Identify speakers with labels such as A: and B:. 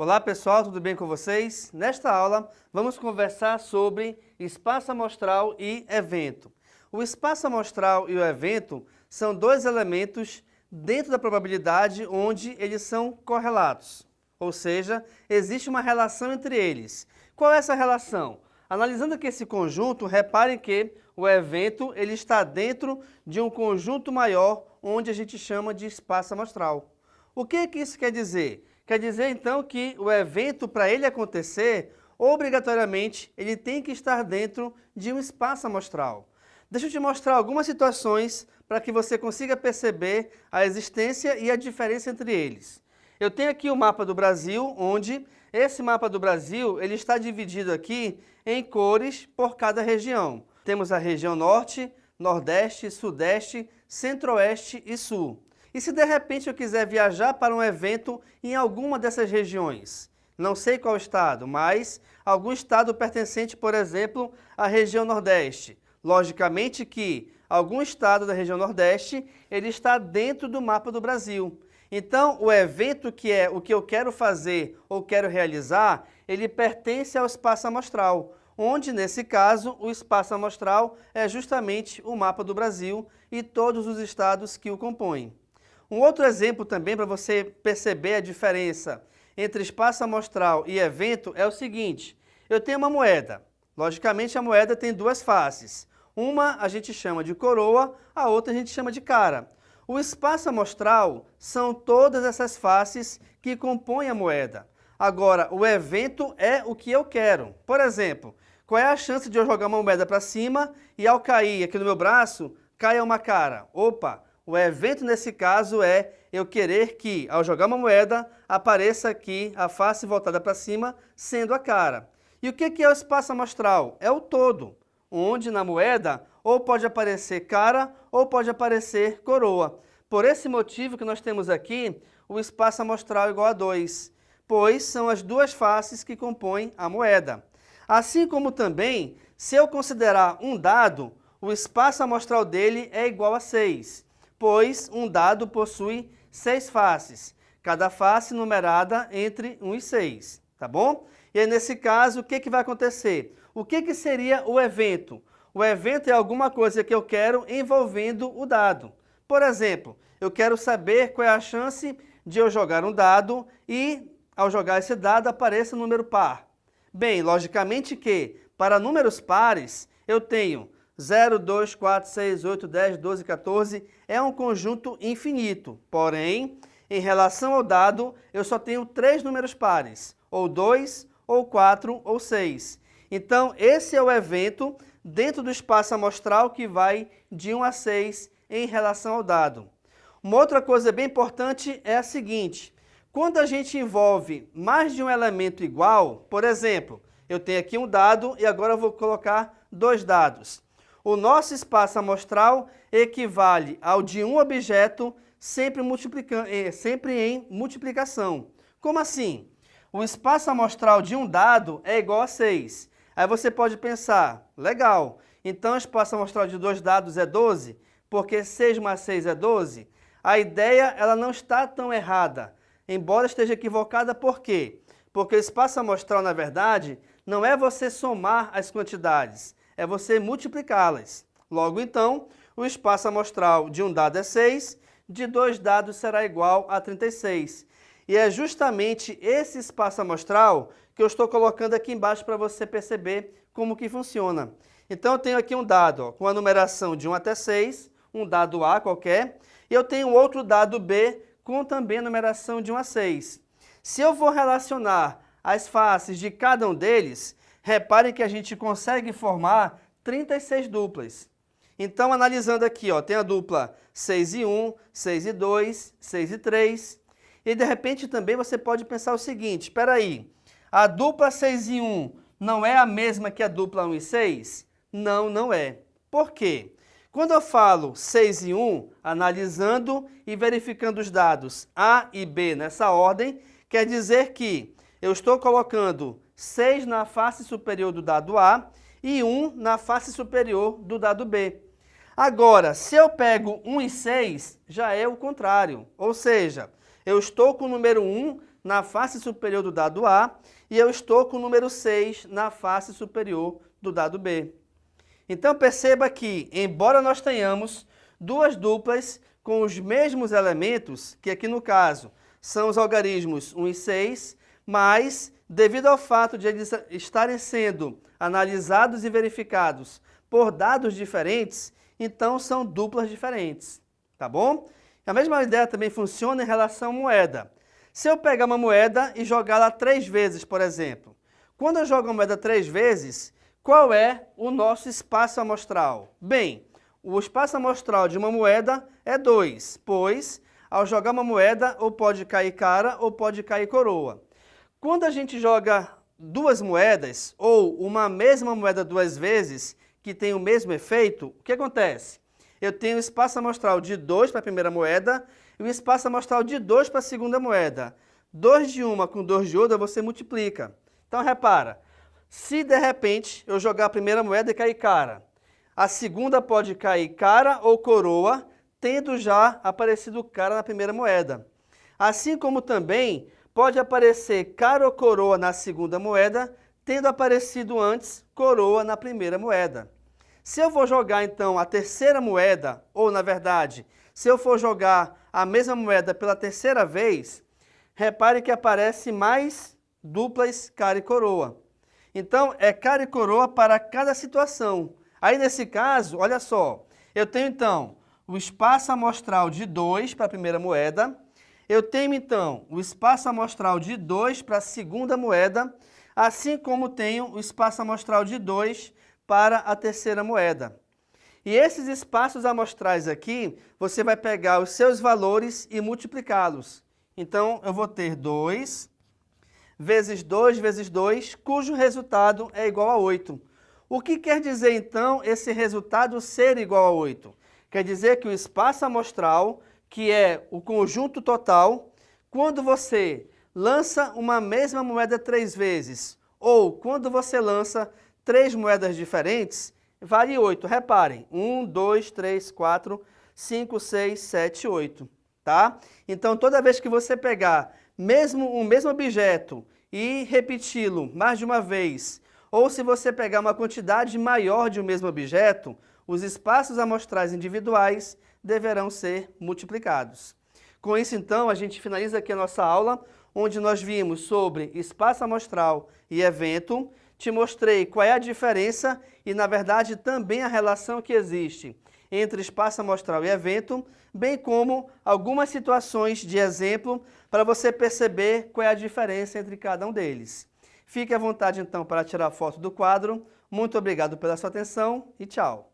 A: Olá pessoal, tudo bem com vocês? Nesta aula vamos conversar sobre espaço amostral e evento. O espaço amostral e o evento são dois elementos dentro da probabilidade onde eles são correlatos, ou seja, existe uma relação entre eles. Qual é essa relação? Analisando aqui esse conjunto, reparem que o evento ele está dentro de um conjunto maior onde a gente chama de espaço amostral. O que isso quer dizer? Quer dizer, então, que o evento, para ele acontecer, obrigatoriamente, ele tem que estar dentro de um espaço amostral. Deixa eu te mostrar algumas situações para que você consiga perceber a existência e a diferença entre eles. Eu tenho aqui o mapa do Brasil, onde esse mapa do Brasil ele está dividido aqui em cores por cada região. Temos a região Norte, Nordeste, Sudeste, Centro-Oeste e Sul. E se de repente eu quiser viajar para um evento em alguma dessas regiões? Não sei qual estado, mas algum estado pertencente, por exemplo, à região Nordeste. Logicamente que algum estado da região Nordeste, ele está dentro do mapa do Brasil. Então, o evento que é o que eu quero fazer ou quero realizar, ele pertence ao espaço amostral, onde, nesse caso, o espaço amostral é justamente o mapa do Brasil e todos os estados que o compõem. Um outro exemplo também para você perceber a diferença entre espaço amostral e evento é o seguinte: eu tenho uma moeda. Logicamente, a moeda tem duas faces. Uma a gente chama de coroa, a outra a gente chama de cara. O espaço amostral são todas essas faces que compõem a moeda. Agora, o evento é o que eu quero. Por exemplo, qual é a chance de eu jogar uma moeda para cima e ao cair aqui no meu braço, caia uma cara? Opa! O evento nesse caso é eu querer que, ao jogar uma moeda, apareça aqui a face voltada para cima, sendo a cara. E o que é o espaço amostral? É o todo, onde na moeda ou pode aparecer cara ou pode aparecer coroa. Por esse motivo que nós temos aqui o espaço amostral igual a 2, pois são as duas faces que compõem a moeda. Assim como também, se eu considerar um dado, o espaço amostral dele é igual a 6. Pois um dado possui 6 faces, cada face numerada entre 1 e 6, tá bom? E aí, nesse caso, o que vai acontecer? O que seria o evento? O evento é alguma coisa que eu quero envolvendo o dado. Por exemplo, eu quero saber qual é a chance de eu jogar um dado e, ao jogar esse dado, apareça um número par. Bem, logicamente que, para números pares, eu tenho 0, 2, 4, 6, 8, 10, 12, 14 é um conjunto infinito. Porém, em relação ao dado, eu só tenho 3 números pares, ou 2, ou 4, ou 6. Então, esse é o evento dentro do espaço amostral que vai de 1 a 6 em relação ao dado. Uma outra coisa bem importante é a seguinte: quando a gente envolve mais de um elemento igual, por exemplo, eu tenho aqui um dado e agora eu vou colocar 2 dados. O nosso espaço amostral equivale ao de um objeto sempre em multiplicação. Como assim? O espaço amostral de um dado é igual a 6. Aí você pode pensar, legal, então o espaço amostral de 2 dados é 12, porque 6 mais 6 é 12? A ideia ela não está tão errada, embora esteja equivocada. Por quê? Porque o espaço amostral, na verdade, não é você somar as quantidades, é você multiplicá-las. Logo, então, o espaço amostral de um dado é 6, de 2 dados será igual a 36. E é justamente esse espaço amostral que eu estou colocando aqui embaixo para você perceber como que funciona. Então, eu tenho aqui um dado com a numeração de 1 até 6, um dado A qualquer, e eu tenho outro dado B com também a numeração de 1 a 6. Se eu for relacionar as faces de cada um deles, reparem que a gente consegue formar 36 duplas. Então, analisando aqui, tem a dupla 6 e 1, 6 e 2, 6 e 3. E, de repente, também você pode pensar o seguinte: espera aí, a dupla 6 e 1 não é a mesma que a dupla 1 e 6? Não, não é. Por quê? Quando eu falo 6 e 1, analisando e verificando os dados A e B nessa ordem, quer dizer que eu estou colocando 6 na face superior do dado A e 1 na face superior do dado B. Agora, se eu pego 1 e 6, já é o contrário. Ou seja, eu estou com o número 1 na face superior do dado A e eu estou com o número 6 na face superior do dado B. Então perceba que, embora nós tenhamos duas duplas com os mesmos elementos, que aqui no caso são os algarismos 1 e 6, mas devido ao fato de eles estarem sendo analisados e verificados por dados diferentes, então são duplas diferentes, tá bom? A mesma ideia também funciona em relação à moeda. Se eu pegar uma moeda e jogá-la 3 vezes, por exemplo, quando eu jogo a moeda 3 vezes, qual é o nosso espaço amostral? Bem, o espaço amostral de uma moeda é 2, pois ao jogar uma moeda ou pode cair cara ou pode cair coroa. Quando a gente joga duas moedas ou uma mesma moeda 2 vezes, que tem o mesmo efeito, o que acontece? Eu tenho o espaço amostral de 2 para a primeira moeda e o espaço amostral de 2 para a segunda moeda. 2 de uma com 2 de outra você multiplica. Então repara, se de repente eu jogar a primeira moeda e cair cara, a segunda pode cair cara ou coroa, tendo já aparecido cara na primeira moeda. Assim como também pode aparecer cara ou coroa na segunda moeda, tendo aparecido antes coroa na primeira moeda. Se eu vou jogar então a terceira moeda, ou na verdade, se eu for jogar a mesma moeda pela terceira vez, repare que aparece mais duplas cara e coroa. Então é cara e coroa para cada situação. Aí nesse caso, olha só, eu tenho então o espaço amostral de 2 para a primeira moeda, eu tenho então o espaço amostral de 2 para a segunda moeda, assim como tenho o espaço amostral de 2 para a terceira moeda. E esses espaços amostrais aqui, você vai pegar os seus valores e multiplicá-los. Então, eu vou ter 2 vezes 2 vezes 2, cujo resultado é igual a 8. O que quer dizer, então, esse resultado ser igual a 8? Quer dizer que o espaço amostral, que é o conjunto total, quando você lança uma mesma moeda 3 vezes, ou quando você lança 3 moedas diferentes, vale 8. Reparem, 1, 2, 3, 4, 5, 6, 7, 8. Tá? Então, toda vez que você pegar o mesmo objeto e repeti-lo mais de uma vez, ou se você pegar uma quantidade maior de um mesmo objeto, os espaços amostrais individuais deverão ser multiplicados. Com isso, então, a gente finaliza aqui a nossa aula, onde nós vimos sobre espaço amostral e evento. Te mostrei qual é a diferença e, na verdade, também a relação que existe entre espaço amostral e evento, bem como algumas situações de exemplo para você perceber qual é a diferença entre cada um deles. Fique à vontade, então, para tirar foto do quadro. Muito obrigado pela sua atenção e tchau!